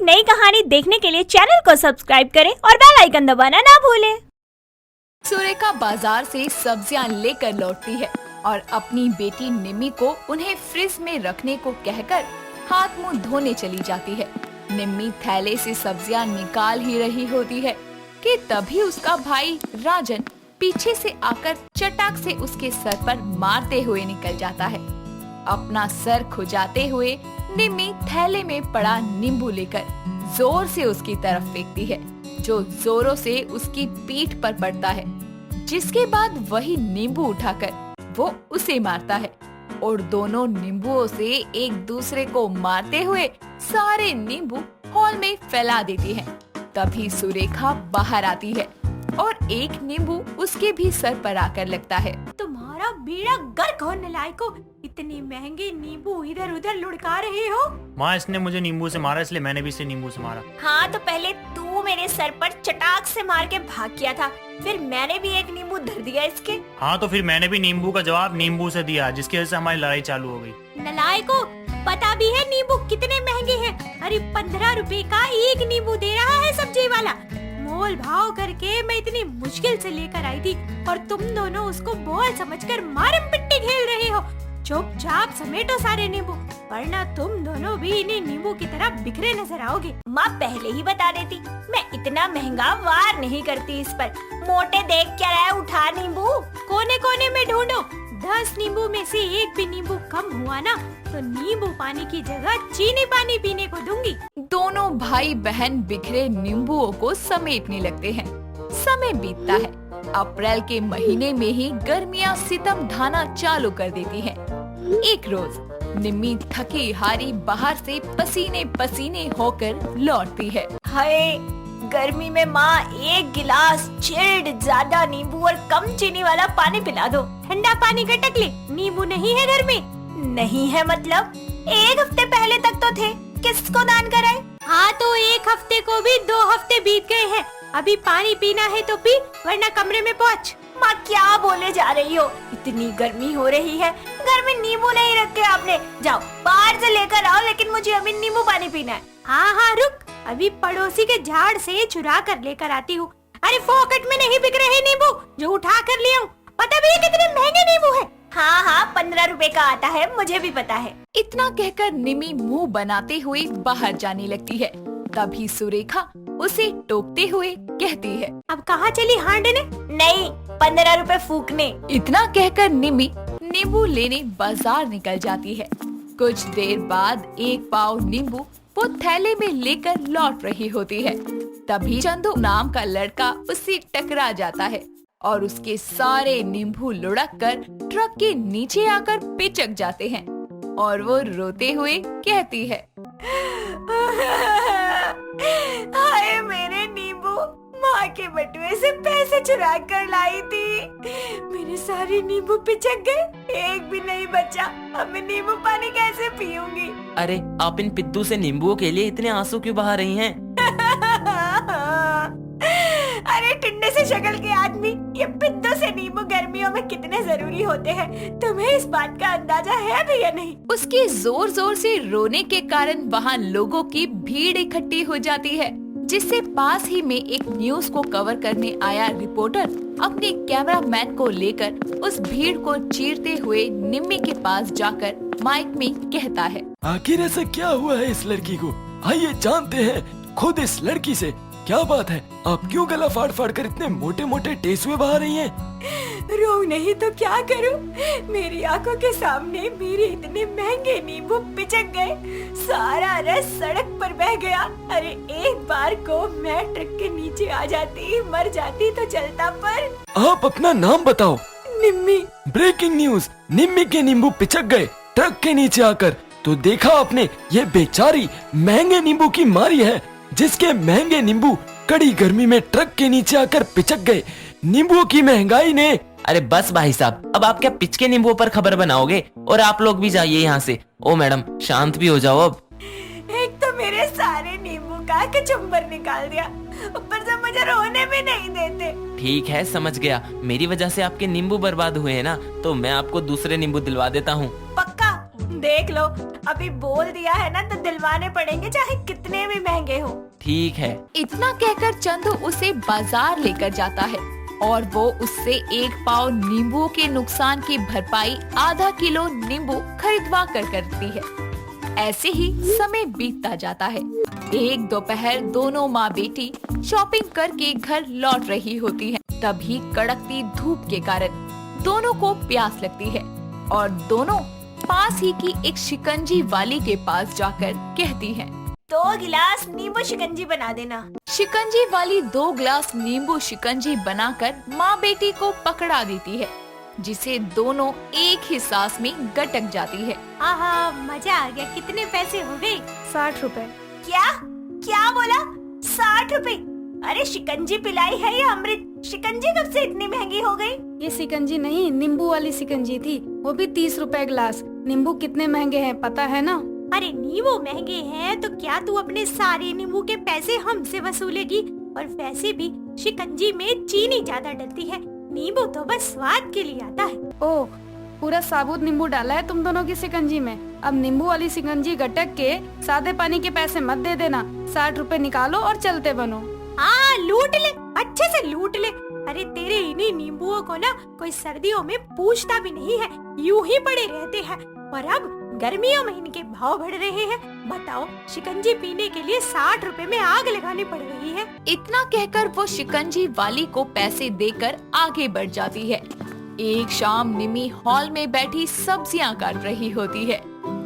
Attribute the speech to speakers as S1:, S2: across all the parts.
S1: नई कहानी देखने के लिए चैनल को सब्सक्राइब करें और बेल आइकन दबाना ना भूलें।
S2: सुरेखा बाजार से सब्जियां लेकर लौटती है और अपनी बेटी निम्मी को उन्हें फ्रिज में रखने को कहकर हाथ मुंह धोने चली जाती है। निम्मी थैले से सब्जियां निकाल ही रही होती है कि तभी उसका भाई राजन पीछे से आकर चटाक से उसके सर पर मारते हुए निकल जाता है। अपना सर खुजाते हुए निम्मी थैले में पड़ा नींबू लेकर जोर से उसकी तरफ फेंकती है, जो जोरों से उसकी पीठ पर पड़ता है। जिसके बाद वही नींबू उठाकर वो उसे मारता है और दोनों नींबुओं से एक दूसरे को मारते हुए सारे नींबू हॉल में फैला देती है। तभी सुरेखा बाहर आती है और एक नींबू उसके भी सर पर आकर लगता है।
S1: तुम्हारा बेड़ा गर्क हो नलायको, इतने महंगे नींबू इधर उधर लुढ़का रहे हो।
S3: माँ, इसने मुझे नींबू से मारा, इसलिए मैंने भी इसे नींबू से मारा।
S1: हाँ, तो पहले तू मेरे सर पर चटाक से मार के भाग किया था, फिर मैंने भी एक नींबू धर दिया इसके।
S3: हाँ, तो फिर मैंने भी नींबू का जवाब नींबू से दिया, जिसकी वजह से हमारी लड़ाई चालू हो गई।
S1: नलायको, पता भी है नींबू कितने महंगे हैं? अरे 15 रुपए का एक नींबू दे रहा है सब्जी वाला। मोल भाव करके मैं इतनी मुश्किल से लेकर आई थी और तुम दोनों उसको बोल समझकर मारम पिट्टी खेल रहे हो। चुपचाप समेटो सारे नींबू, वरना तुम दोनों भी इन्हीं नींबू की तरह बिखरे नजर आओगे। माँ पहले ही बता देती, मैं इतना महंगा वार नहीं करती इस पर। मोटे देख क्या रहा है, उठा नींबू। कोने कोने में ढूंढो, 10 नींबू में से एक भी नींबू कम हुआ ना तो नींबू पानी की जगह चीनी पानी पीने को दूंगी।
S2: दोनों भाई बहन बिखरे नींबुओं को समेटने लगते हैं। समय बीतता है। अप्रैल के महीने में ही गर्मियाँ सितम ढाना चालू कर देती हैं। एक रोज निम्मी थकी हारी बाहर से पसीने पसीने होकर लौटती है।
S1: हाय, गर्मी में माँ एक गिलास चिल्ड ज्यादा नींबू और कम चीनी वाला पानी पिला दो। ठंडा पानी गटक ले। नींबू नहीं है घर में? नहीं है मतलब? एक हफ्ते पहले तक तो थे, किसको दान कराए? हाँ, तो एक हफ्ते को भी 2 हफ्ते बीत गए हैं। अभी पानी पीना है तो पी, वरना कमरे में पहुँच। माँ क्या बोले जा रही हो? इतनी गर्मी हो रही है, घर में नींबू नहीं रखे आपने। जाओ बाहर से लेकर आओ, लेकिन मुझे अभी नींबू पानी पीना है। हाँ हाँ रुक, अभी पड़ोसी के झाड़ से चुरा कर लेकर आती हूँ। अरे फोकट में नहीं बिक रहे नींबू, जो उठा कर ले आऊं। पता भी है कितने महंगे नींबू है? हाँ हाँ, 15 रुपए का आता है, मुझे भी पता है।
S2: इतना कहकर निम्मी मुंह बनाते हुए बाहर जाने लगती है। तभी सुरेखा उसे टोकते हुए कहती है,
S1: अब कहाँ चली हांडने? नहीं, 15 रुपए फूकने।
S2: इतना कहकर निम्मी नींबू लेने बाजार निकल जाती है। कुछ देर बाद एक पाव नींबू वो थैले में लेकर लौट रही होती है। तभी चंदू नाम का लड़का उससे टकरा जाता है और उसके सारे नींबू लुढ़क कर ट्रक के नीचे आकर पिचक जाते हैं और वो रोते हुए कहती है,
S1: हाय मेरे नींबू, माँ के बटुए से पैसे चुरा कर लाई थी। मेरे सारे नींबू पिचक गए, एक भी नहीं बचा। अब मैं नींबू पानी कैसे पीऊंगी?
S4: अरे आप इन पिद्दू से नींबुओं के लिए इतने आंसू क्यों बहा रही हैं?
S1: अरे टिंडे से शक्ल के आदमी, ये पिद्दू से नींबू गर्मियों में कितने जरूरी होते हैं, तुम्हें इस बात का अंदाजा है भी या नहीं?
S2: उसके जोर जोर से रोने के कारण वहाँ लोगों की भीड़ इकट्ठी हो जाती है, जिससे पास ही में एक न्यूज को कवर करने आया रिपोर्टर अपने कैमरामैन को लेकर उस भीड़ को चीरते हुए निम्मी के पास जाकर माइक में कहता है,
S5: आखिर ऐसा क्या हुआ है इस लड़की को? आइए जानते हैं खुद इस लड़की से। क्या बात है, आप क्यों गला फाड़ फाड़ कर इतने मोटे मोटे टेसुए बहा रही हैं?
S1: रो नहीं तो क्या करूं? मेरी आंखों के सामने मेरे इतने महंगे नींबू पिचक गए, सारा रस सड़क पर बह गया। अरे एक बार को मैं ट्रक के नीचे आ जाती, मर जाती तो चलता, पर
S5: आप अपना नाम बताओ।
S1: निम्मी।
S5: ब्रेकिंग न्यूज, निम्मी के नींबू पिचक गए ट्रक के नीचे आकर। तो देखा आपने, ये बेचारी महंगे नींबू की मारी है, जिसके महंगे नींबू कड़ी गर्मी में ट्रक के नीचे आकर पिचक गए। नींबुओं की महंगाई ने।
S4: अरे बस भाई साहब, अब आप क्या पिचके नींबुओं पर खबर बनाओगे? और आप लोग भी जाइए यहाँ से। ओ मैडम, शांत भी हो जाओ अब।
S1: एक तो मेरे सारे नींबू का कचुम्बर निकाल दिया, ऊपर से मुझे रोने भी नहीं देते।
S4: ठीक है, समझ गया। मेरी वजह से आपके नींबू बर्बाद हुए हैं ना, तो मैं आपको दूसरे नींबू दिलवा देता हूँ।
S1: पक्का? देख लो, अभी बोल दिया है ना तो दिलवाने पड़ेंगे चाहे कितने भी महंगे हो।
S4: ठीक है।
S2: इतना कहकर चंदू उसे बाजार लेकर जाता है और वो उससे 1 पाव नींबुओं के नुकसान की भरपाई आधा किलो नींबू खरीदवा कर करती है। ऐसे ही समय बीतता जाता है। एक दोपहर दोनों माँ बेटी शॉपिंग करके घर लौट रही होती हैं। तभी कड़कती धूप के कारण दोनों को प्यास लगती है और दोनों पास ही की एक शिकंजी वाली के पास जाकर कहती हैं,
S1: 2 गिलास नींबू शिकंजी बना देना।
S2: शिकंजी वाली 2 गिलास नींबू शिकंजी बनाकर माँ बेटी को पकड़ा देती है, जिसे दोनों एक ही सांस में गटक जाती है।
S1: आहा, मजा आ गया। कितने पैसे हो गए?
S6: 60 रुपए।
S1: क्या क्या बोला? 60 रुपए? अरे शिकंजी पिलाई है या अमृत? शिकंजी कब से इतनी महंगी हो गई?
S6: ये शिकंजी नहीं, नींबू वाली शिकंजी थी, वो भी 30 रुपए गिलास। नींबू कितने महंगे हैं पता है ना?
S1: अरे नींबू महंगे हैं तो क्या तू अपने सारे नींबू के पैसे हमसे वसूलेगी? और वैसे भी शिकंजी में चीनी ज्यादा डलती है, नींबू तो बस स्वाद के लिए आता है।
S6: ओह, पूरा साबुत नींबू डाला है तुम दोनों की शिकंजी में। अब नींबू वाली शिकंजी गटक के सादे पानी के पैसे मत दे देना। 60 रुपए निकालो और चलते बनो।
S1: हाँ, लूट ले, अच्छे से लूट ले। अरे तेरे इन्हीं नींबुओं को ना कोई सर्दियों में पूछता भी नहीं है, यूं ही पड़े रहते हैं। और अब गर्मियों में इनके भाव बढ़ रहे हैं। बताओ, शिकंजी पीने के लिए 60 रुपए में आग लगानी पड़ रही है।
S2: इतना कहकर वो शिकंजी वाली को पैसे देकर आगे बढ़ जाती है। एक शाम निमी हॉल में बैठी सब्जियां काट रही होती है।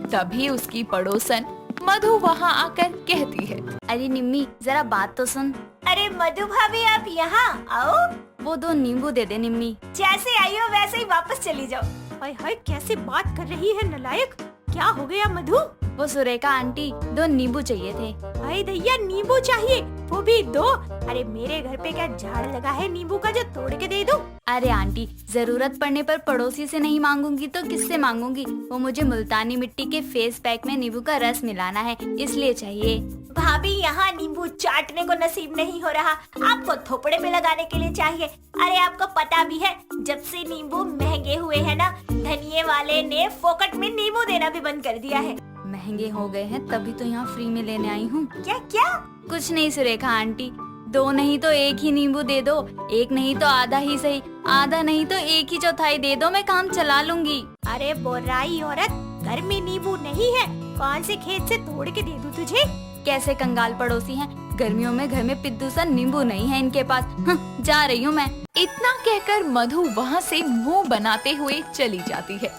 S2: तभी उसकी पड़ोसन मधु वहां आकर कहती है,
S7: अरे निम्मी, जरा बात तो सुन।
S1: अरे मधु भाभी, आप यहाँ आओ।
S7: वो 2 नींबू दे दे निम्मी।
S1: जैसे आई हो वैसे ही वापस चली जाओ। हाय हाय, कैसे बात कर रही है नालायक। क्या हो गया मधु?
S7: वो सुरेखा आंटी, 2 नींबू चाहिए थे।
S1: हाय दैया, नींबू चाहिए, वो भी 2? अरे मेरे घर पे क्या झाड़ लगा है नींबू का जो तोड़ के दे दूं?
S7: अरे आंटी, जरूरत पड़ने पर पड़ोसी से नहीं मांगूंगी तो किससे मांगूंगी? वो मुझे मुल्तानी मिट्टी के फेस पैक में नींबू का रस मिलाना है, इसलिए चाहिए।
S1: भाभी, यहाँ नींबू चाटने को नसीब नहीं हो रहा, आपको थोपड़े में लगाने के लिए चाहिए। अरे आपको पता भी है, जब से नींबू महंगे हुए हैं ना, धनिये वाले ने फोकट में नींबू देना भी बंद कर दिया है।
S7: महंगे हो गए हैं तभी तो यहाँ फ्री में लेने आई हूँ।
S1: क्या क्या?
S7: कुछ नहीं सुरेखा आंटी, 2 नहीं तो 1 ही नींबू दे दो। 1 नहीं तो आधा ही सही, आधा नहीं तो 1 ही चौथाई दे दो, मैं काम चला लूंगी।
S1: अरे बोराई औरत, घर में नींबू नहीं है, कौन से खेत से तोड़ के दे दूं तुझे?
S7: कैसे कंगाल पड़ोसी हैं, गर्मियों में घर में पिद्दू सा नींबू नहीं है इनके पास। जा रही हूँ मैं।
S2: इतना कहकर मधु वहाँ से मुंह बनाते हुए चली जाती है।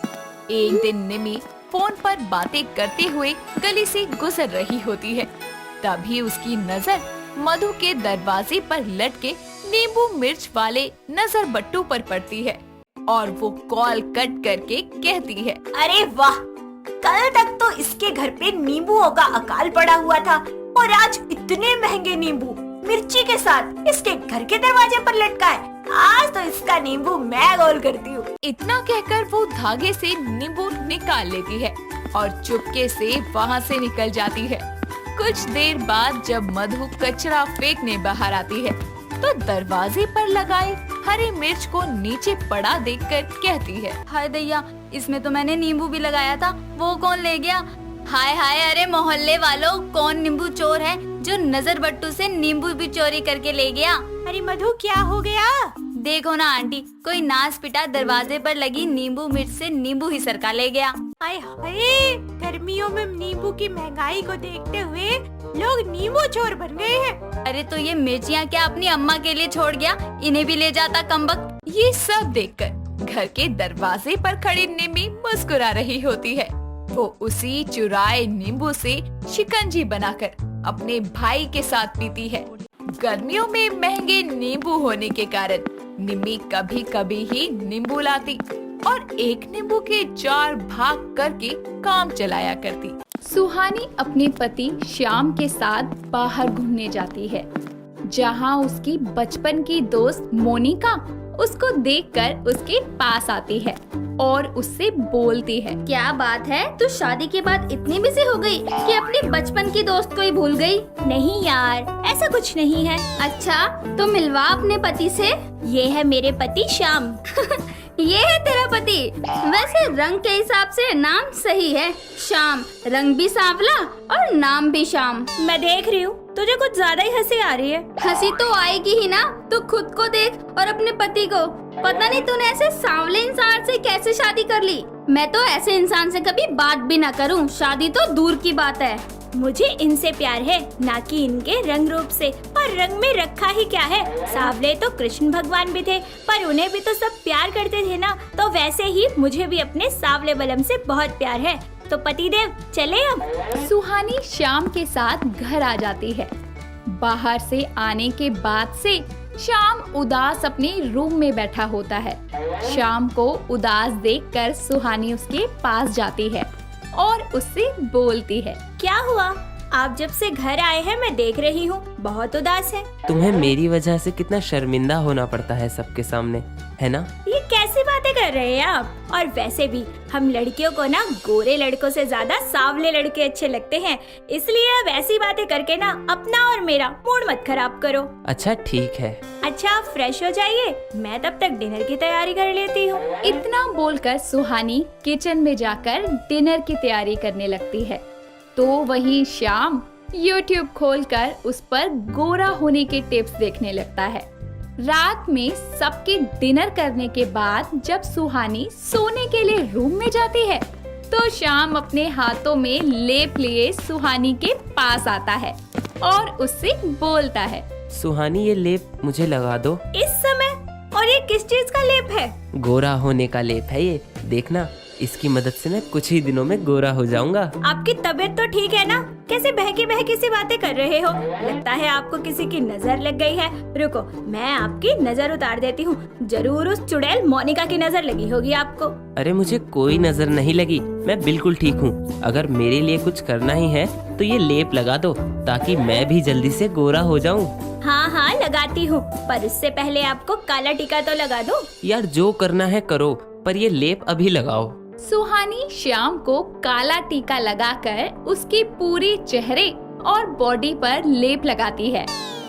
S2: एक दिन निमी फोन पर बातें करते हुए गली से गुजर रही होती है। तभी उसकी नजर मधु के दरवाजे पर लटके नींबू मिर्च वाले नजर बट्टू पर पड़ती है और वो कॉल कट करके कहती है,
S1: अरे वाह, कल तक तो इसके घर पे नींबुओं का अकाल पड़ा हुआ था और आज इतने महंगे नींबू मिर्ची के साथ इसके घर के दरवाजे पर लटका है। आज तो इसका नींबू मैं गोल करती हूँ।
S2: इतना कहकर वो धागे से नींबू निकाल लेती है और चुपके से वहाँ से निकल जाती है। कुछ देर बाद जब मधु कचरा फेंकने बाहर आती है तो दरवाजे पर लगाए हरी मिर्च को नीचे पड़ा देखकर कहती है,
S7: हाय दैया, इसमें तो मैंने नींबू भी लगाया था, वो कौन ले गया? हाय हाय, अरे मोहल्ले वालों, कौन नींबू चोर है जो नजर बट्टू से नींबू भी चोरी करके ले गया?
S1: अरे मधु, क्या हो गया?
S7: देखो ना आंटी, कोई नास पिटा दरवाजे पर लगी नींबू मिर्च से नींबू ही सरका ले गया।
S1: हाय हाय, गर्मियों में नींबू की महंगाई को देखते हुए लोग नींबू चोर बन गए हैं।
S7: अरे तो ये मिर्चियाँ क्या अपनी अम्मा के लिए छोड़ गया? इन्हें भी ले जाता कमबख्त।
S2: ये सब देखकर घर के दरवाजे पर खड़ी निमी मुस्कुरा रही होती है। वो उसी चुराए नींबू से शिकंजी बनाकर अपने भाई के साथ पीती है। गर्मियों में महंगे नींबू होने के कारण निमी कभी कभी ही नींबू लाती और एक नींबू के 4 भाग करके काम चलाया करती।
S8: सुहानी अपने पति श्याम के साथ बाहर घूमने जाती है, जहां उसकी बचपन की दोस्त मोनिका उसको देखकर उसके पास आती है और उससे बोलती है।
S7: क्या बात है, तू शादी के बाद इतनी बिजी हो गई कि अपने बचपन की दोस्त को ही भूल गई?
S1: नहीं यार, ऐसा कुछ नहीं है।
S7: अच्छा, तो मिलवा अपने पति से।
S1: ये है मेरे पति श्याम।
S7: ये है तेरा पति। वैसे रंग के हिसाब से नाम सही है, श्याम। रंग भी सांवला और नाम भी श्याम।
S1: मैं देख रही हूँ तुझे कुछ ज्यादा ही हंसी आ रही है।
S7: हंसी तो आएगी ही ना, तू खुद को देख और अपने पति को। पता नहीं तूने ऐसे सांवले इंसान से कैसे शादी कर ली। मैं तो ऐसे इंसान से कभी बात भी ना करूं, शादी तो दूर की बात है।
S1: मुझे इनसे प्यार है, ना कि इनके रंग रूप से। और रंग में रखा ही क्या है, सांवले तो कृष्ण भगवान भी थे, पर उन्हें भी तो सब प्यार करते थे ना। तो वैसे ही मुझे भी अपने सांवले बलम से बहुत प्यार है। तो पतिदेव चले अब।
S8: सुहानी श्याम के साथ घर आ जाती है। बाहर से आने के बाद से श्याम उदास अपने रूम में बैठा होता है। श्याम को उदास देखकर सुहानी उसके पास जाती है और उससे बोलती है।
S1: क्या हुआ? आप जब से घर आए हैं मैं देख रही हूँ बहुत उदास है।
S4: तुम्हें मेरी वजह से कितना शर्मिंदा होना पड़ता है सबके सामने, है ना?
S1: ये कैसी बातें कर रहे हैं आप? और वैसे भी हम लड़कियों को ना गोरे लड़कों से ज्यादा सांवले लड़के अच्छे लगते हैं, इसलिए अब ऐसी बातें करके ना अपना और मेरा मूड मत खराब करो।
S4: अच्छा ठीक है।
S1: अच्छा आप फ्रेश हो जाइए, मैं तब तक डिनर की तैयारी कर लेती हूँ।
S8: इतना बोलकर सुहानी किचन में जाकर डिनर की तैयारी करने लगती है। तो वहीं श्याम YouTube खोलकर उस पर गोरा होने के टिप्स देखने लगता है। रात में सबके डिनर करने के बाद जब सुहानी सोने के लिए रूम में जाती है तो श्याम अपने हाथों में लेप लिए सुहानी के पास आता है और उससे बोलता है।
S4: सुहानी ये लेप मुझे लगा दो।
S1: इस समय? और ये किस चीज का लेप है?
S4: गोरा होने का लेप है ये, देखना इसकी मदद से मैं कुछ ही दिनों में गोरा हो जाऊंगा।
S1: आपकी तबीयत तो ठीक है ना? कैसे बहकी सी बातें कर रहे हो? लगता है आपको किसी की नजर लग गई है। रुको मैं आपकी नजर उतार देती हूँ। जरूर उस चुड़ैल मोनिका की नजर लगी होगी आपको।
S4: अरे मुझे कोई नजर नहीं लगी, मैं बिल्कुल ठीक हूँ। अगर मेरे लिए कुछ करना ही है तो ये लेप लगा दो ताकि मैं भी जल्दी से गोरा हो जाऊँ।
S1: हाँ लगाती हूँ, पर उससे पहले आपको काला टीका तो लगा दो।
S4: यार जो करना है करो, पर ये लेप अभी लगाओ।
S8: सुहानी श्याम को काला टीका लगाकर उसके पूरे चेहरे और बॉडी पर लेप लगाती है,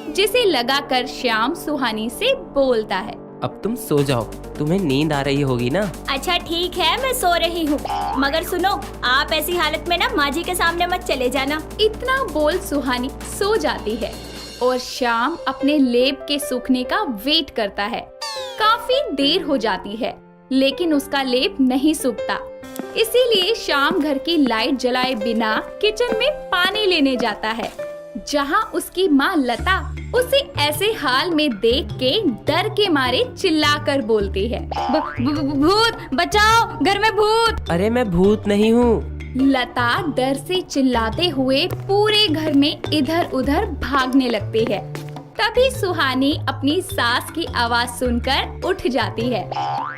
S8: जिसे लगाकर श्याम सुहानी से बोलता है।
S4: अब तुम सो जाओ, तुम्हें नींद आ रही होगी ना?
S1: अच्छा ठीक है मैं सो रही हूँ, मगर सुनो आप ऐसी हालत में ना माँ जी के सामने मत चले जाना।
S8: इतना बोल सुहानी सो जाती है और श्याम अपने लेप के सूखने का वेट करता है। काफी देर हो जाती है लेकिन उसका लेप नहीं सूखता, इसीलिए श्याम घर की लाइट जलाए बिना किचन में पानी लेने जाता है, जहां उसकी माँ लता उसे ऐसे हाल में देख के डर के मारे चिल्लाकर बोलती है।
S7: भूत बचाओ, घर में भूत।
S4: अरे मैं भूत नहीं हूँ।
S8: लता डर से चिल्लाते हुए पूरे घर में इधर उधर भागने लगती है। तभी सुहानी अपनी सास की आवाज सुनकर उठ जाती है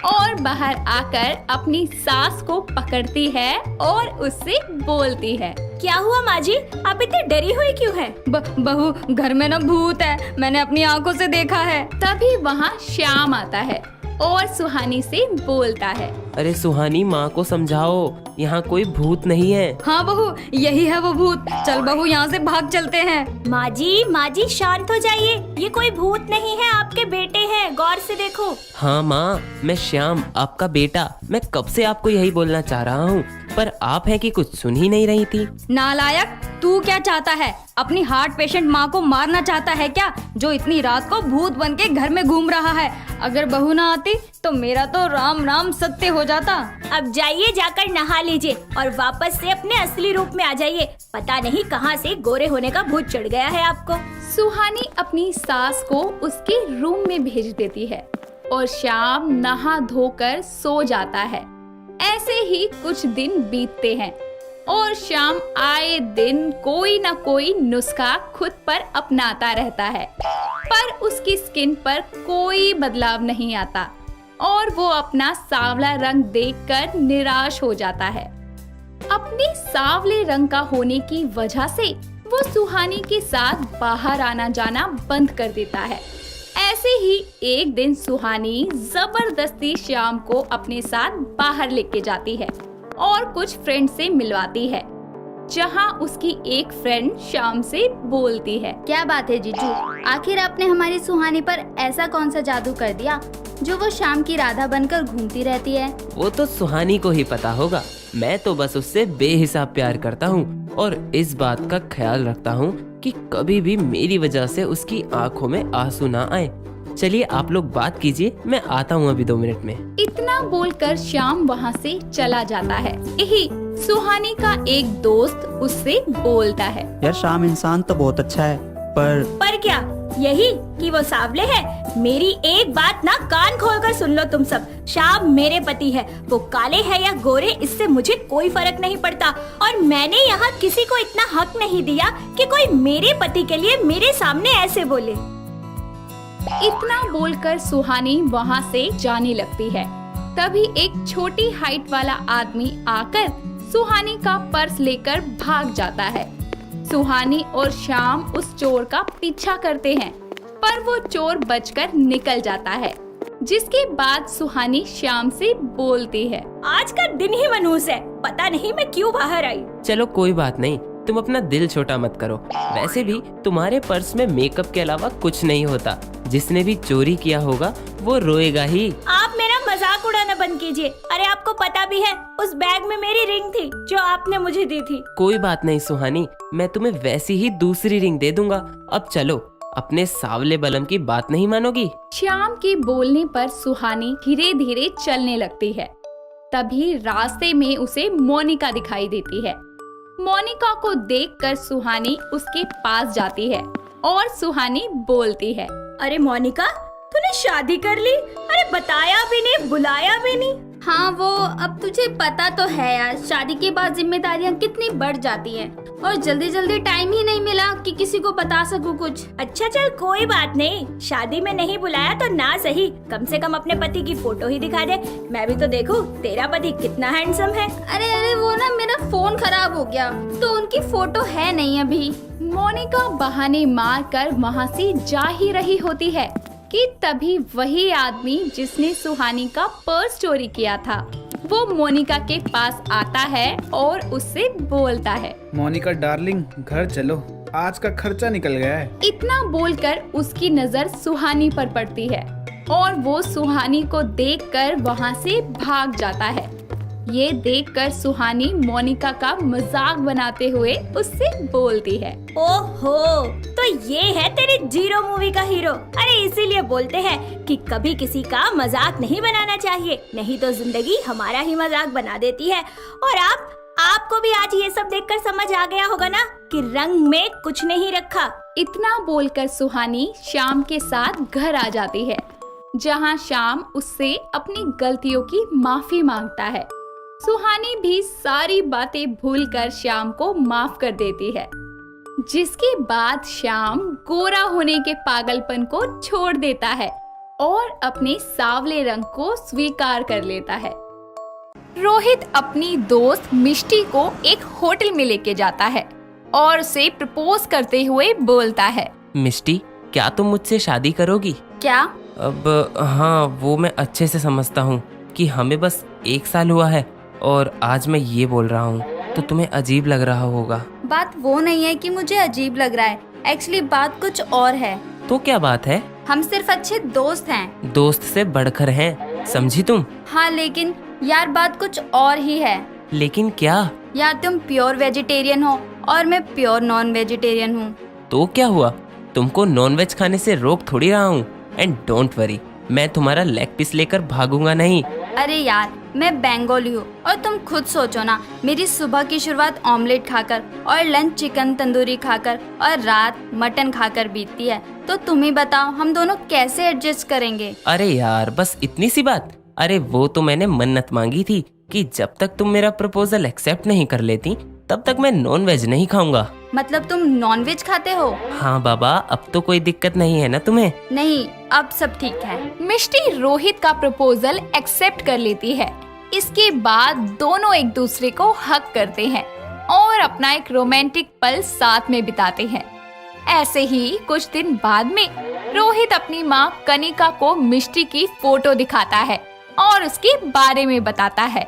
S8: और बाहर आकर अपनी सास को पकड़ती है और उससे बोलती है।
S1: क्या हुआ माँ जी, आप इतनी डरी हुई क्यों हैं?
S7: बहू घर में ना भूत है, मैंने अपनी आंखों से देखा है।
S8: तभी वहाँ श्याम आता है और सुहानी से बोलता है।
S4: अरे सुहानी माँ को समझाओ, यहाँ कोई भूत नहीं है।
S7: हाँ बहू यही है वो भूत, चल बहू यहाँ से भाग चलते हैं।
S1: माँ जी शांत हो जाइए, ये कोई भूत नहीं है, आपके बेटे हैं, गौर से देखो।
S4: हाँ माँ मैं श्याम आपका बेटा, मैं कब से आपको यही बोलना चाह रहा हूँ, पर आप है कि कुछ सुन ही नहीं रही थी।
S7: नालायक, तू क्या चाहता है? अपनी हार्ट पेशेंट माँ को मारना चाहता है क्या, जो इतनी रात को भूत बन के घर में घूम रहा है? अगर बहू ना आती तो मेरा तो राम राम सत्य हो जाता।
S1: अब जाइए जाकर नहा लीजिए और वापस से अपने असली रूप में आ जाइए। पता नहीं कहाँ से गोरे होने का भूत चढ़ गया है आपको।
S8: सुहानी अपनी सास को उसके रूम में भेज देती है और श्याम नहा धोकर सो जाता है। ऐसे ही कुछ दिन बीतते हैं और श्याम आए दिन कोई न कोई नुस्खा खुद पर अपनाता रहता है, पर उसकी स्किन पर कोई बदलाव नहीं आता और वो अपना सांवला रंग देखकर निराश हो जाता है। अपने सांवले रंग का होने की वजह से वो सुहानी के साथ बाहर आना जाना बंद कर देता है। ऐसे ही एक दिन सुहानी जबरदस्ती श्याम को अपने साथ बाहर लेके जाती है और कुछ फ्रेंड से मिलवाती है, जहां उसकी एक फ्रेंड श्याम से बोलती है।
S7: क्या बात है जीजू, आखिर आपने हमारी सुहानी पर ऐसा कौन सा जादू कर दिया जो वो शाम की राधा बनकर घूमती रहती है?
S4: वो तो सुहानी को ही पता होगा। मैं तो बस उससे बेहिसाब प्यार करता हूँ और इस बात का ख्याल रखता हूँ कि कभी भी मेरी वजह से उसकी आंखों में आंसू ना आए। चलिए आप लोग बात कीजिए, मैं आता हूँ अभी 2 मिनट में।
S8: इतना बोलकर श्याम वहाँ से चला जाता है। यही सुहानी का एक दोस्त उससे बोलता है,
S9: यार श्याम इंसान तो बहुत अच्छा है, पर
S1: क्या यही कि वो सांवले है? मेरी एक बात ना कान खोलकर सुन लो तुम सब। श्याम मेरे पति है, वो काले है या गोरे इससे मुझे कोई फर्क नहीं पड़ता, और मैंने यहाँ किसी को इतना हक नहीं दिया कि कोई मेरे पति के लिए मेरे सामने ऐसे बोले।
S8: इतना बोलकर सुहानी वहाँ से जाने लगती है। तभी एक छोटी हाइट वाला आदमी आकर सुहानी का पर्स लेकर भाग जाता है। सुहानी और श्याम उस चोर का पीछा करते हैं, पर वो चोर बचकर निकल जाता है। जिसके बाद सुहानी श्याम से बोलती है,
S1: आज का दिन ही मनहूस है, पता नहीं मैं क्यों बाहर आई।
S4: चलो कोई बात नहीं, तुम अपना दिल छोटा मत करो। वैसे भी तुम्हारे पर्स में मेकअप के अलावा कुछ नहीं होता। जिसने भी चोरी किया होगा वो रोएगा ही।
S1: आप मेरा मजाक उड़ाना बंद कीजिए। अरे आपको पता भी है उस बैग में मेरी रिंग थी जो आपने मुझे दी थी।
S4: कोई बात नहीं सुहानी, मैं तुम्हें वैसी ही दूसरी रिंग दे दूंगा। अब चलो, अपने सावले बलम की बात नहीं मानोगी?
S8: श्याम के बोलने पर सुहानी धीरे धीरे चलने लगती है। तभी रास्ते में उसे मोनिका दिखाई देती है। मोनिका को देखकर सुहानी उसके पास जाती है और सुहानी बोलती है,
S1: अरे मोनिका, तूने शादी कर ली? अरे बताया भी नहीं, बुलाया भी नहीं।
S7: हाँ वो अब तुझे पता तो है यार, शादी के बाद जिम्मेदारियाँ कितनी बढ़ जाती हैं और जल्दी जल्दी टाइम ही नहीं मिला कि किसी को बता सकूं कुछ।
S1: अच्छा चल कोई बात नहीं, शादी में नहीं बुलाया तो ना सही, कम से कम अपने पति की फोटो ही दिखा दे, मैं भी तो देखूं तेरा पति कितना हैंडसम है।
S7: अरे वो ना मेरा फोन खराब हो गया तो उनकी फोटो है नहीं अभी।
S8: मोनिका बहाने मारकर वहाँ से जा ही रही होती है कि तभी वही आदमी जिसने सुहानी का पर्स चोरी किया था वो मोनिका के पास आता है और उससे बोलता है,
S9: मोनिका डार्लिंग घर चलो, आज का खर्चा निकल गया है।
S8: इतना बोलकर उसकी नजर सुहानी पर पड़ती है और वो सुहानी को देखकर वहाँ से भाग जाता है। ये देखकर सुहानी मोनिका का मजाक बनाते हुए उससे बोलती है,
S1: ओहो, तो ये है तेरी जीरो मूवी का हीरो। अरे इसीलिए बोलते हैं कि कभी किसी का मजाक नहीं बनाना चाहिए, नहीं तो जिंदगी हमारा ही मजाक बना देती है। और आपको भी आज ये सब देखकर समझ आ गया होगा ना कि रंग में कुछ नहीं रखा।
S8: इतना बोलकर सुहानी श्याम के साथ घर आ जाती है, जहाँ श्याम उससे अपनी गलतियों की माफी मांगता है। सुहानी भी सारी बातें भूलकर श्याम को माफ कर देती है, जिसके बाद श्याम गोरा होने के पागलपन को छोड़ देता है और अपने सावले रंग को स्वीकार कर लेता है। रोहित अपनी दोस्त मिष्टी को एक होटल में लेके जाता है और उसे प्रपोज करते हुए बोलता है,
S4: मिष्टी, क्या तुम मुझसे शादी करोगी?
S7: क्या?
S4: अब हाँ, वो मैं अच्छे से समझता हूँ कि हमें बस 1 साल हुआ है और आज मैं ये बोल रहा हूँ तो तुम्हें अजीब लग रहा होगा।
S7: बात वो नहीं है कि मुझे अजीब लग रहा है, एक्चुअली बात कुछ और है।
S4: तो क्या बात है?
S7: हम सिर्फ अच्छे दोस्त हैं।
S4: दोस्त से बढ़कर हैं, समझी तुम?
S7: हाँ लेकिन यार बात कुछ और ही है।
S4: लेकिन क्या?
S7: यार तुम प्योर वेजिटेरियन हो और मैं प्योर नॉन वेजिटेरियन हूँ।
S4: तो क्या हुआ? तुमको नॉनवेज खाने से रोक थोड़ी रहा हूँ। एंड डोंट वरी, मैं तुम्हारा लेग पीस लेकर भागूंगा नहीं।
S7: अरे यार मैं बंगाली हूँ और तुम खुद सोचो ना, मेरी सुबह की शुरुआत ऑमलेट खाकर और लंच चिकन तंदूरी खाकर और रात मटन खाकर बीतती है, तो तुम ही बताओ हम दोनों कैसे एडजस्ट करेंगे?
S4: अरे यार बस इतनी सी बात। अरे वो तो मैंने मन्नत मांगी थी कि जब तक तुम मेरा प्रपोजल एक्सेप्ट नहीं कर लेती तब तक मैं नॉन वेज नहीं खाऊंगा।
S7: मतलब तुम नॉन वेज खाते हो?
S4: हाँ बाबा, अब तो कोई दिक्कत नहीं है ना तुम्हें?
S7: नहीं, अब सब ठीक है।
S8: मिष्टी रोहित का प्रपोजल एक्सेप्ट कर लेती है। इसके बाद दोनों एक दूसरे को हक करते हैं और अपना एक रोमांटिक पल साथ में बिताते हैं। ऐसे ही कुछ दिन बाद में
S2: रोहित अपनी माँ कनिका को मिष्टी की फोटो दिखाता है और उसके बारे में बताता है।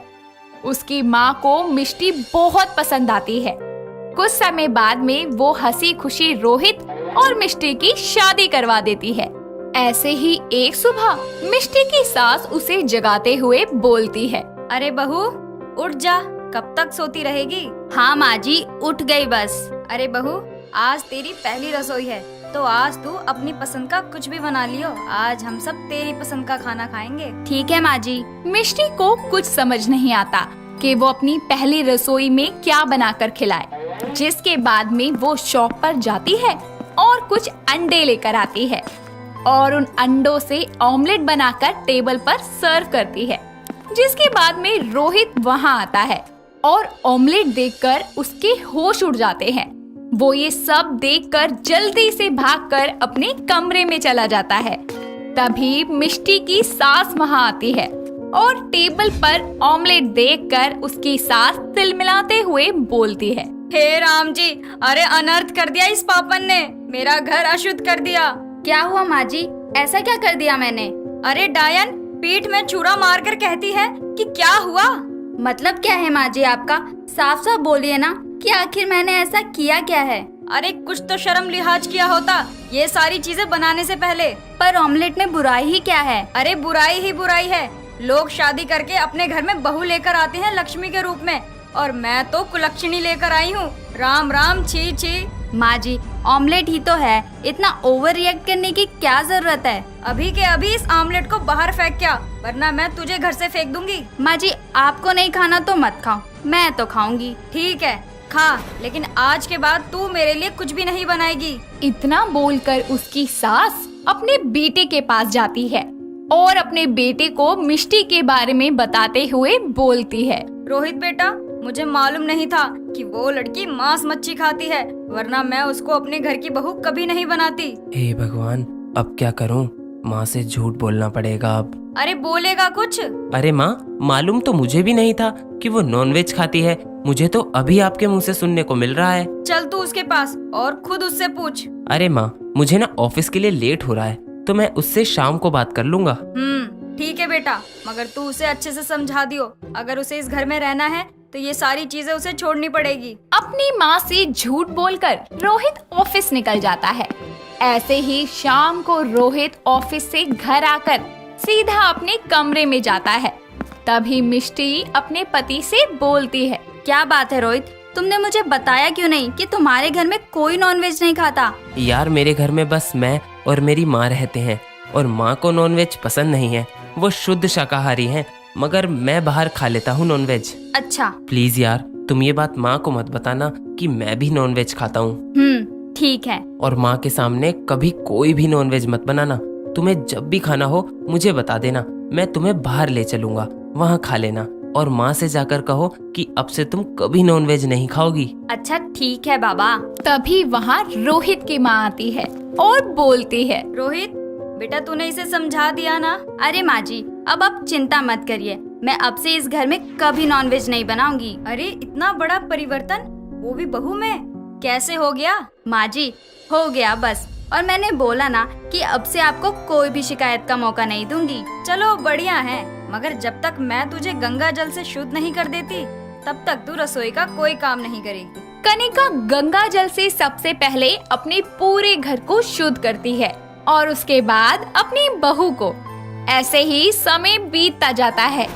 S2: उसकी माँ को मिष्टी बहुत पसंद आती है। कुछ समय बाद में वो हंसी खुशी रोहित और मिष्टी की शादी करवा देती है। ऐसे ही एक सुबह मिष्टी की सास उसे जगाते हुए बोलती है,
S1: अरे बहू उठ जा, कब तक सोती रहेगी?
S7: हाँ माँ जी, उठ गई बस।
S1: अरे बहू, आज तेरी पहली रसोई है, तो आज तू अपनी पसंद का कुछ भी बना लियो। आज हम सब तेरी पसंद का खाना खाएंगे।
S7: ठीक है माँ जी।
S2: मिष्टी को कुछ समझ नहीं आता कि वो अपनी पहली रसोई में क्या बनाकर खिलाए। जिसके बाद में वो शॉप पर जाती है और कुछ अंडे लेकर आती है और उन अंडों से ऑमलेट बनाकर टेबल पर सर्व करती है। जिसके बाद में रोहित वहाँ आता है और ऑमलेट देखकर उसके होश उड़ जाते हैं। वो ये सब देखकर जल्दी से भागकर अपने कमरे में चला जाता है। तभी मिष्टी की सास वहाँ आती है और टेबल पर ऑमलेट देखकर उसकी सास तिलमिलाते हुए बोलती है,
S1: हे राम जी, अरे अनर्थ कर दिया इस पापन ने, मेरा घर अशुद्ध कर दिया।
S7: क्या हुआ माँ जी, ऐसा क्या कर दिया मैंने?
S1: अरे डायन पीठ में छुरा मार कर कहती है कि क्या हुआ?
S7: मतलब क्या है माँ जी आपका? साफ साफ बोलिए ना कि आखिर मैंने ऐसा किया क्या है?
S1: अरे कुछ तो शर्म लिहाज किया होता ये सारी चीजें बनाने से पहले।
S7: पर ऑमलेट में बुराई ही क्या है?
S1: अरे बुराई ही बुराई है। लोग शादी करके अपने घर में बहू लेकर आते हैं लक्ष्मी के रूप में, और मैं तो कुलक्षणी लेकर आई हूँ। राम राम, छी छी।
S7: माँ जी ऑमलेट ही तो है, इतना ओवर रिएक्ट करने की क्या जरूरत है?
S1: अभी के अभी इस ऑमलेट को बाहर फेंक क्या, वरना मैं तुझे घर से फेंक दूंगी।
S7: माँ जी आपको नहीं खाना तो मत खाओ, मैं तो खाऊंगी।
S1: ठीक है खा, लेकिन आज के बाद तू मेरे लिए कुछ भी नहीं बनाएगी।
S2: इतना बोलकर उसकी सास अपने बेटे के पास जाती है और अपने बेटे को मिष्टी के बारे में बताते हुए बोलती है,
S1: रोहित बेटा, मुझे मालूम नहीं था कि वो लड़की मांस मच्छी खाती है, वरना मैं उसको अपने घर की बहू कभी नहीं बनाती।
S4: हे भगवान, अब क्या करूं? माँ से झूठ बोलना पड़ेगा अब।
S1: अरे बोलेगा कुछ?
S4: अरे माँ, मालूम तो मुझे भी नहीं था कि वो नॉनवेज खाती है। मुझे तो अभी आपके मुंह से सुनने को मिल रहा है।
S1: चल तू उसके पास और खुद उससे पूछ।
S4: अरे माँ, मुझे ना ऑफिस के लिए लेट हो रहा है, तो मैं उससे शाम को बात कर लूंगा।
S1: ठीक है बेटा, मगर तू उसे अच्छे से समझा दियो, अगर उसे इस घर में रहना है तो ये सारी चीजें उसे छोड़नी पड़ेगी।
S2: अपनी माँ से झूठ बोलकर रोहित ऑफिस निकल जाता है। ऐसे ही शाम को रोहित ऑफिस से घर आकर सीधा अपने कमरे में जाता है। तभी मिष्टी अपने पति से बोलती है,
S7: क्या बात है रोहित, तुमने मुझे बताया क्यों नहीं कि तुम्हारे घर में कोई नॉनवेज नहीं खाता?
S4: यार मेरे घर में बस मैं और मेरी माँ रहते हैं, और माँ को नॉनवेज पसंद नहीं है। वो शुद्ध शाकाहारी हैं, मगर मैं बाहर खा लेता हूँ नॉनवेज।
S7: अच्छा
S4: प्लीज यार, तुम ये बात माँ को मत बताना कि मैं भी नॉनवेज खाता हूँ।
S7: ठीक है।
S4: और माँ के सामने कभी कोई भी नॉनवेज मत बनाना। तुम्हें जब भी खाना हो मुझे बता देना, मैं तुम्हें बाहर ले चलूंगा, वहाँ खा लेना। और माँ से जाकर कहो कि अब से तुम कभी नॉनवेज नहीं खाओगी।
S7: अच्छा ठीक है बाबा।
S2: तभी वहाँ रोहित की माँ आती है और बोलती है,
S1: रोहित बेटा, तूने इसे समझा दिया ना?
S7: अरे माँ जी अब आप चिंता मत करिए, मैं अब से इस घर में कभी नॉनवेज नहीं बनाऊंगी।
S1: अरे इतना बड़ा परिवर्तन, वो भी बहू में, कैसे हो गया?
S7: माँ जी हो गया बस, और मैंने बोला ना कि अब से आपको कोई भी शिकायत का मौका नहीं दूंगी।
S1: चलो बढ़िया है, मगर जब तक मैं तुझे गंगा जल से शुद्ध नहीं कर देती तब तक तू रसोई का कोई काम नहीं करेगी।
S2: कनिका गंगा जल से सबसे पहले अपने पूरे घर को शुद्ध करती है और उसके बाद अपनी बहू को। ऐसे ही समय बीतता जाता है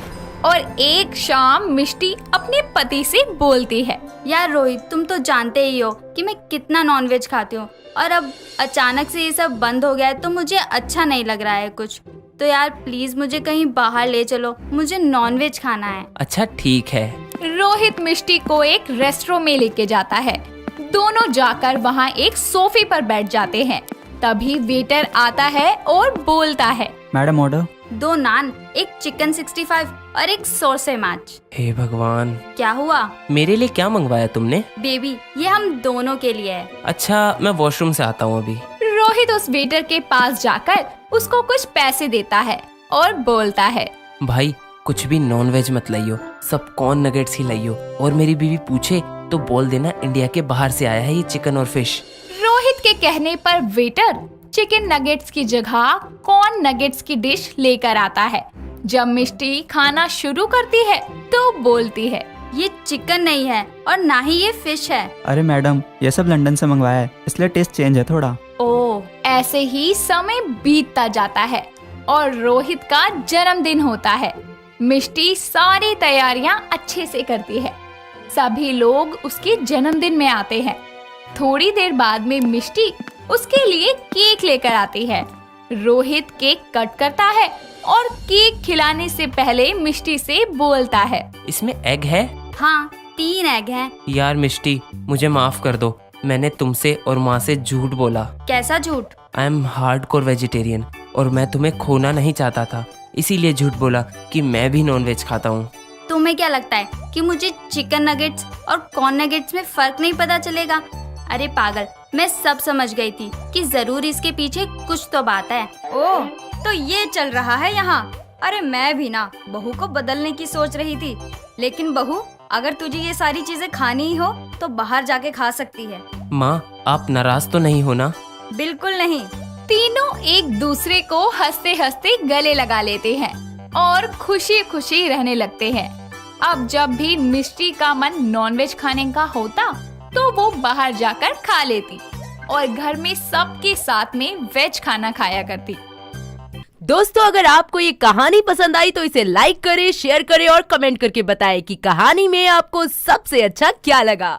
S2: और एक शाम मिष्टी अपने पति से बोलती है,
S7: यार रोहित तुम तो जानते ही हो कि मैं कितना नॉनवेज खाती हूँ, और अब अचानक से ये सब बंद हो गया है तो मुझे अच्छा नहीं लग रहा है कुछ। तो यार प्लीज मुझे कहीं बाहर ले चलो, मुझे नॉनवेज खाना है।
S4: अच्छा ठीक है।
S2: रोहित मिष्टी को एक रेस्टोरेंट में लेके जाता है। दोनों जाकर वहाँ एक सोफे पर बैठ जाते हैं। तभी वेटर आता है और बोलता है,
S10: मैडम ऑर्डर।
S7: 2 नान, एक चिकन 65 और एक सोरसे माछ।
S4: हे भगवान,
S7: क्या हुआ?
S4: मेरे लिए क्या मंगवाया तुमने?
S7: बेबी ये हम दोनों के लिए है।
S4: अच्छा मैं वॉशरूम से आता हूँ अभी।
S2: रोहित उस वेटर के पास जाकर उसको कुछ पैसे देता है और बोलता है,
S4: भाई कुछ भी नॉनवेज मत लाइयो, सब कॉर्न नगेट्स ही लाइयो। और मेरी बीवी पूछे तो बोल देना इंडिया के बाहर से आया है ये चिकन और फिश।
S2: रोहित के कहने पर वेटर चिकन नगेट्स की जगह कॉर्न नगेट्स की डिश लेकर आता है। जब मिष्टी खाना शुरू करती है तो बोलती है,
S7: ये चिकन नहीं है और ना ही ये फिश है।
S10: अरे मैडम, ये सब लंदन से मंगवाया है, इसलिए टेस्ट चेंज है थोड़ा।
S2: ओह, ऐसे ही समय बीतता जाता है और रोहित का जन्मदिन होता है। मिष्टी सारी तैयारियां अच्छे से करती है। सभी लोग उसके जन्मदिन में आते हैं। थोड़ी देर बाद में मिष्टी उसके लिए केक लेकर आती है। रोहित केक कट करता है और केक खिलाने से पहले मिष्टी से बोलता है,
S4: इसमें एग है?
S7: हाँ, 3 एग हैं।
S4: यार मिष्टी, मुझे माफ कर दो, मैंने तुमसे और माँ से झूठ बोला।
S7: कैसा झूठ?
S4: आई एम हार्डकोर वेजिटेरियन और मैं तुम्हें खोना नहीं चाहता था, इसीलिए झूठ बोला कि मैं भी नॉनवेज खाता हूँ।
S7: तुम्हें क्या लगता है कि मुझे चिकन नगेट्स और कॉर्न नगेट्स में फर्क नहीं पता चलेगा? अरे पागल, मैं सब समझ गई थी कि जरूर इसके पीछे कुछ तो बात है। ओह, तो ये चल रहा है यहाँ। अरे मैं भी ना बहू को बदलने की सोच रही थी, लेकिन बहू, अगर तुझे ये सारी चीजें खानी ही हो तो बाहर जाके खा सकती है।
S4: माँ, आप नाराज तो नहीं हो ना?
S7: बिल्कुल नहीं।
S2: तीनों एक दूसरे को हंसते हंसते गले लगा लेते हैं और खुशी खुशी रहने लगते हैं। अब जब भी मिष्टी का मन नॉनवेज खाने का होता तो वो बाहर जाकर खा लेती और घर में सबके साथ में वेज खाना खाया करती।
S11: दोस्तों, अगर आपको ये कहानी पसंद आई तो इसे लाइक करें, शेयर करें और कमेंट करके बताएं कि कहानी में आपको सबसे अच्छा क्या लगा।